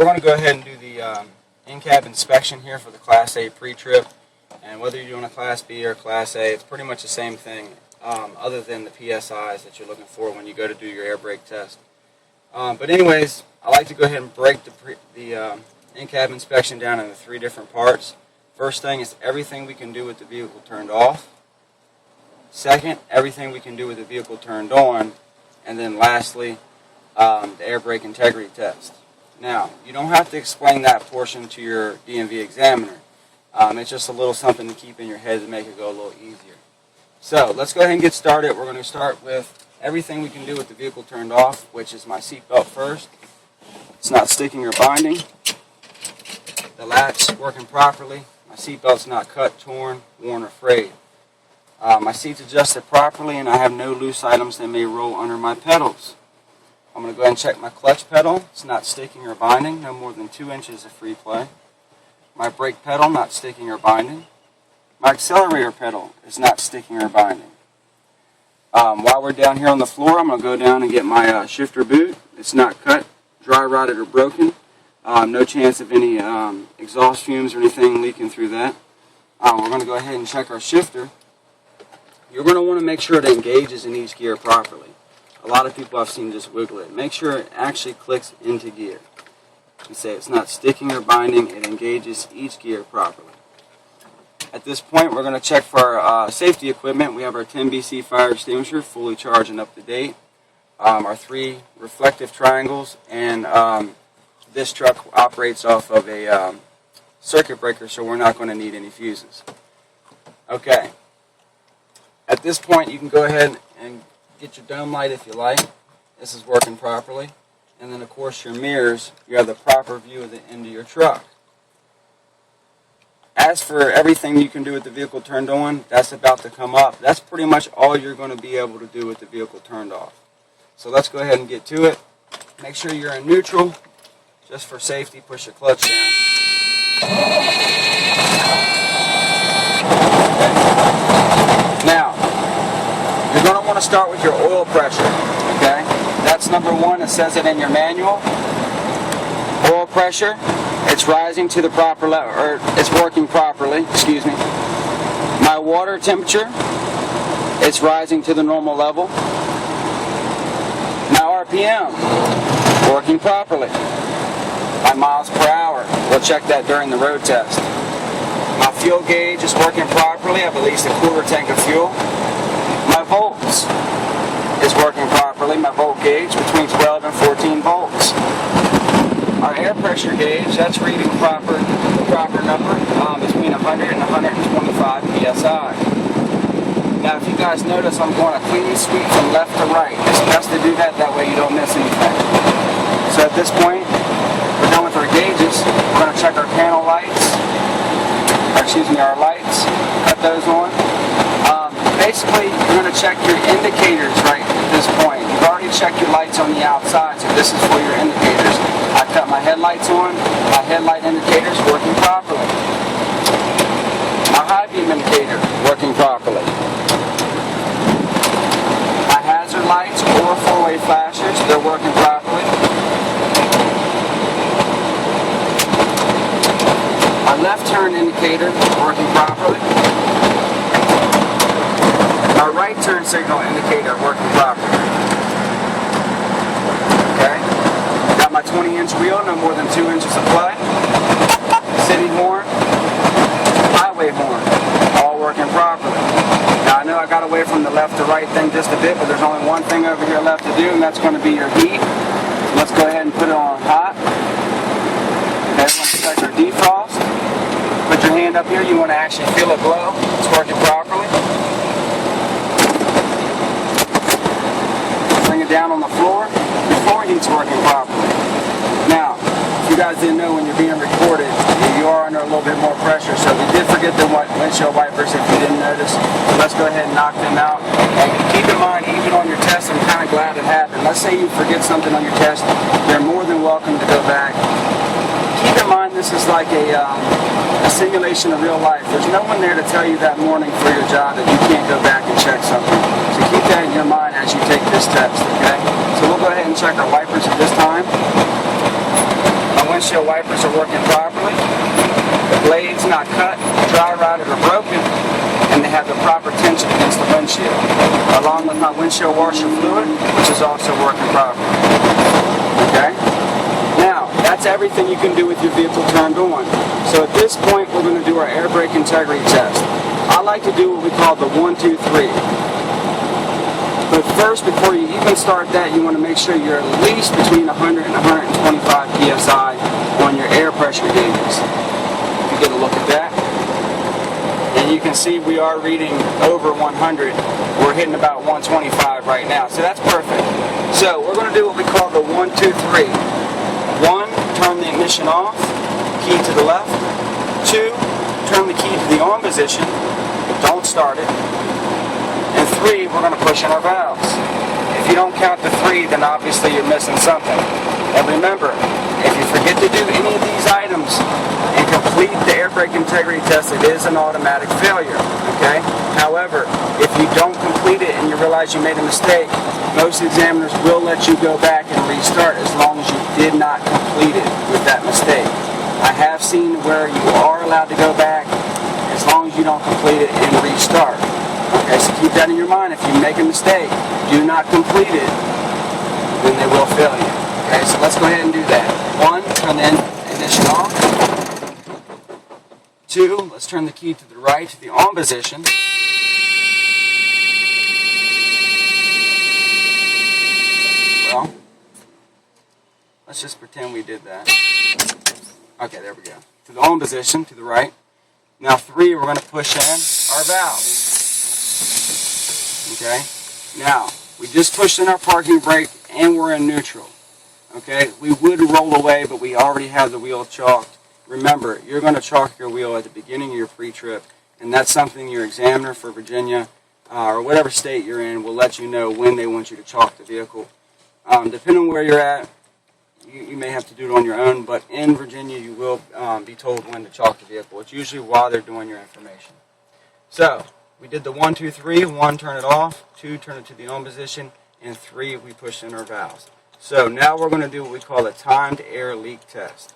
We're going to go ahead and do the in-cab inspection here for the Class A pre-trip. And whether you're doing a Class B or Class A, it's pretty much the same thing, other than the PSIs that you're looking for when you go to do your air brake test. But anyways, I like to go ahead and break the in-cab inspection down into 3 different parts. First thing is everything we can do with the vehicle turned off. Second, everything we can do with the vehicle turned on. And then lastly, the air brake integrity test. Now, you don't have to explain that portion to your DMV examiner. It's just a little something to keep in your head to make it go a little easier. So, let's go ahead and get started. We're going to start with everything we can do with the vehicle turned off, which is my seatbelt first. It's not sticking or binding. The latch working properly. My seatbelt's not cut, torn, worn, or frayed. My seat's adjusted properly, and I have no loose items that may roll under my pedals. I'm going to go ahead and check my clutch pedal. It's not sticking or binding, no more than 2 inches of free play. My brake pedal, not sticking or binding. My accelerator pedal is not sticking or binding. While we're down here on the floor, I'm going to go down and get my shifter boot. It's not cut, dry rotted, or broken. No chance of any exhaust fumes or anything leaking through that. We're going to go ahead and check our shifter. You're going to want to make sure it engages in each gear properly. A lot of people I've seen just wiggle it. Make sure it actually clicks into gear. And say it's not sticking or binding, it engages each gear properly. At this point, we're going to check for our safety equipment. We have our 10 BC fire extinguisher fully charged and up to date. Our 3 reflective triangles, and this truck operates off of a circuit breaker, so we're not going to need any fuses. Okay. At this point, you can go ahead and get your dome light if you like. This is working properly. And then, of course, your mirrors, you have the proper view of the end of your truck. As for everything you can do with the vehicle turned on, that's about to come up. That's pretty much all you're going to be able to do with the vehicle turned off. So let's go ahead and get to it. Make sure you're in neutral. Just for safety, push your clutch down. Now, you're going to want to start with your oil pressure, okay? That's number 1. It says it in your manual. Oil pressure, it's rising to the proper level, or it's working properly, excuse me. My water temperature, it's rising to the normal level. My RPM, working properly. My miles per hour, we'll check that during the road test. My fuel gauge is working properly. I have at least a quarter tank of fuel. My volts is working properly. My volt gauge between 12 and 14 volts. Our air pressure gauge, that's reading the proper number between 100 and 125 psi. Now, if you guys notice, I'm going a clean sweep from left to right. It's best to do that way you don't miss anything. So at this point, we're done with our gauges. We're going to check our panel lights. Our lights, cut those on. Basically, you're going to check your indicators right at this point. You've already checked your lights on the outside, so this is for your indicators. I cut my headlights on. My headlight indicator's working properly. My high beam indicator, working properly. My hazard lights or 4-way flashers, they're working properly. My left turn indicator working properly. My right turn signal indicator working properly. Okay. Got my 20-inch wheel, no more than 2 inches of play. City horn, highway horn, all working properly. Now I know I got away from the left to right thing just a bit, but there's only one thing over here left to do, and that's going to be your heat. Let's go ahead and put it on hot. Okay, let's check our defrost. Put your hand up here, you want to actually feel it blow. It's working properly. Bring it down on the floor. The floor heat's working properly. Now, if you guys didn't know, when you're being recorded, you are under a little bit more pressure. So we did forget the windshield wipers if you didn't notice. So let's go ahead and knock them out. And keep in mind, even on your test, I'm kind of glad it happened. Let's say you forget something on your test, you're more than welcome to go back. Keep in mind, this is like a simulation of real life. There's no one there to tell you that morning for your job that you can't go back and check something. So keep that in your mind as you take this test, okay? So we'll go ahead and check our wipers at this time. My windshield wipers are working properly. The blade's not cut, dry rotted, or broken, and they have the proper tension against the windshield, along with my windshield washer fluid, which is also working properly. Okay? Now, that's everything you can do with your vehicle turned on. So at this point, we're going to do our air brake integrity test. I like to do what we call the 1, 2, 3. But first, before you even start that, you want to make sure you're at least between 100 and 125 psi on your air pressure gauges. You get a look at that. And you can see we are reading over 100. We're hitting about 125 right now. So that's perfect. So we're going to do what we call the 1, 2, 3. 1, turn the ignition off, key to the left. 2, turn the key to the on position, don't start it. And 3, we're going to push in our valves. If you don't count the 3, then obviously you're missing something. And remember, if you forget to do any of these items and complete the air brake integrity test, it is an automatic failure. Okay? However, if you don't complete it and you realize you made a mistake, most examiners will let you go back and restart as long as you did not complete it with that mistake. I have seen where you are allowed to go back as long as you don't complete it and restart. Okay, so keep that in your mind. If you make a mistake, do not complete it, then they will fail you. Okay, so let's go ahead and do that. 1, turn the ignition off. 2, let's turn the key to the right to the on position. Well, let's just pretend we did that. Okay, there we go. To the on position, to the right. Now 3, we're going to push in our valves. Okay, now we just pushed in our parking brake and we're in neutral. Okay, we would roll away, but we already have the wheel chalked. Remember, you're going to chalk your wheel at the beginning of your pre-trip, and that's something your examiner for Virginia or whatever state you're in will let you know when they want you to chalk the vehicle. Depending on where you're at, you may have to do it on your own, but in Virginia you will be told when to chalk the vehicle. It's usually while they're doing your information. So, we did the 1, 2, 3. 1, turn it off. 2, turn it to the on position. And 3, we push in our valves. So now we're going to do what we call a timed air leak test.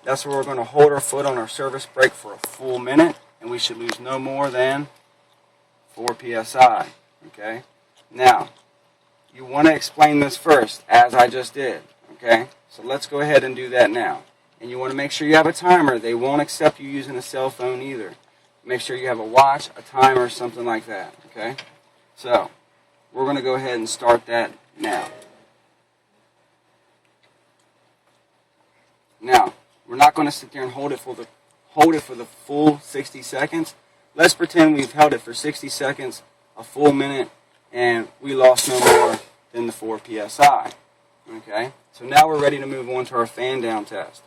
That's where we're going to hold our foot on our service brake for a full minute, and we should lose no more than 4 psi. Okay? Now, you want to explain this first, as I just did. Okay? So let's go ahead and do that now. And you want to make sure you have a timer. They won't accept you using a cell phone either. Make sure you have a watch, a timer, something like that. Okay? So, we're going to go ahead and start that now. Now, we're not going to sit there and hold it for the full 60 seconds. Let's pretend we've held it for 60 seconds, a full minute, and we lost no more than the 4 psi. Okay? So now we're ready to move on to our fan down test.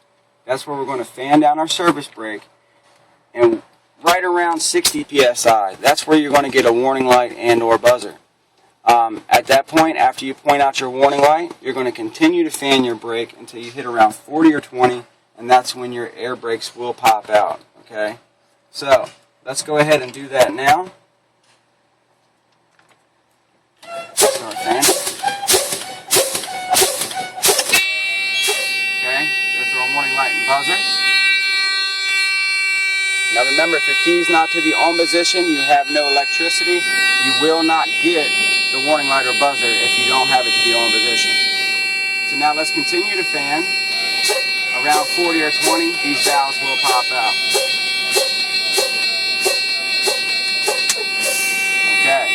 That's where we're going to fan down our service brake, and right around 60 psi, that's where you're going to get a warning light and or buzzer. At that point, after you point out your warning light, you're going to continue to fan your brake until you hit around 40 or 20, and that's when your air brakes will pop out. Okay? So, let's go ahead and do that now. Start fanning. Okay, there's our warning light and buzzer. Now remember, if your key's not to the on position, you have no electricity, you will not get the warning light or buzzer if you don't have it to the on position. So now let's continue to fan. Around 40 or 20, these valves will pop out. Okay,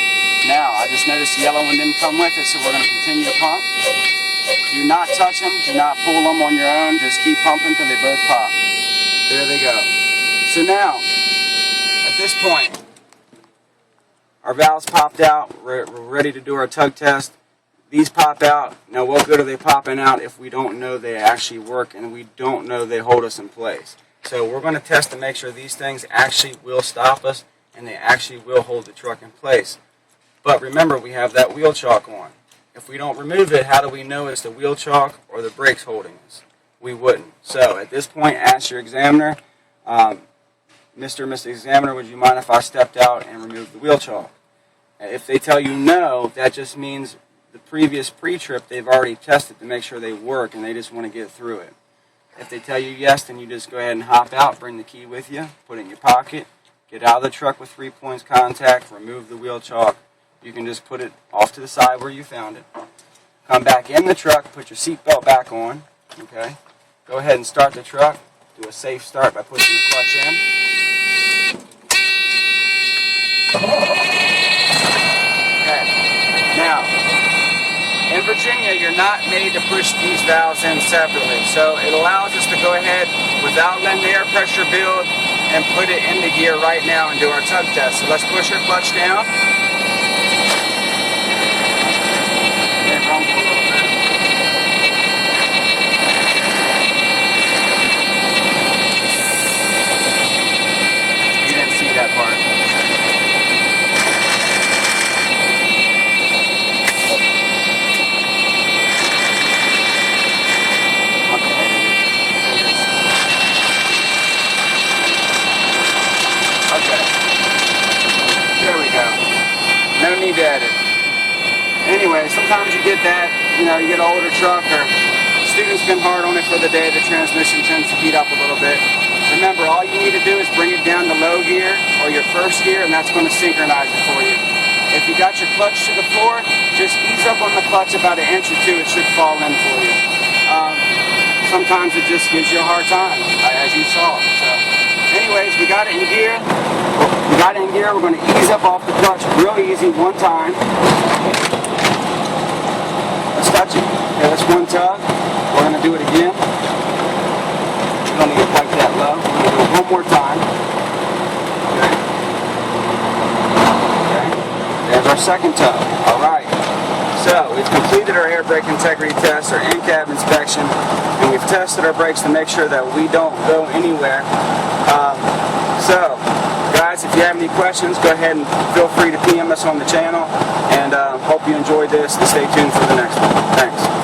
now I just noticed the yellow one didn't come with it, so we're going to continue to pump. Do not touch them, do not pull them on your own, just keep pumping until they both pop. There they go. So now, at this point, our valves popped out. We're ready to do our tug test. These pop out. Now, what good are they popping out if we don't know they actually work and we don't know they hold us in place? So we're going to test to make sure these things actually will stop us and they actually will hold the truck in place. But remember, we have that wheel chock on. If we don't remove it, how do we know it's the wheel chock or the brakes holding us? We wouldn't. So at this point, ask your examiner, Mr. or Mrs. Examiner, would you mind if I stepped out and removed the wheel chock? If they tell you no, that just means the previous pre-trip they've already tested to make sure they work and they just want to get through it. If they tell you yes, then you just go ahead and hop out, bring the key with you, put it in your pocket, get out of the truck with 3 points contact, remove the wheel chock. You can just put it off to the side where you found it. Come back in the truck, put your seatbelt back on, okay? Go ahead and start the truck. Do a safe start by pushing the clutch in. Okay. Now, in Virginia, you're not made to push these valves in separately, so it allows us to go ahead without letting the air pressure build and put it into gear right now and do our tug test. So let's push our clutch down. And rumble a little bit. You didn't see that part. Okay. There we go. No need to edit. Anyway, sometimes you get that, you get an older truck or students been hard on it for the day, the transmission tends to heat up a little bit. Remember, all you need to do is bring it down to low gear or your first gear, and that's going to synchronize it for you. If you got your clutch to the floor, just ease up on the clutch about 1 inch or 2, it should fall in for you. Sometimes it just gives you a hard time, as you saw. So, anyways, we got it in gear. We're going to ease up off the clutch real easy one time. Let's touch it. Okay, that's one tug. We're going to do it again. We don't need to quite that low. We're going to do it one more time. Okay. There's our second tug. All right. So we've completed our air brake integrity test, our in-cab inspection, and we've tested our brakes to make sure that we don't go anywhere. So, guys, if you have any questions, go ahead and feel free to PM us on the channel, and hope you enjoyed this, and stay tuned for the next one. Thanks.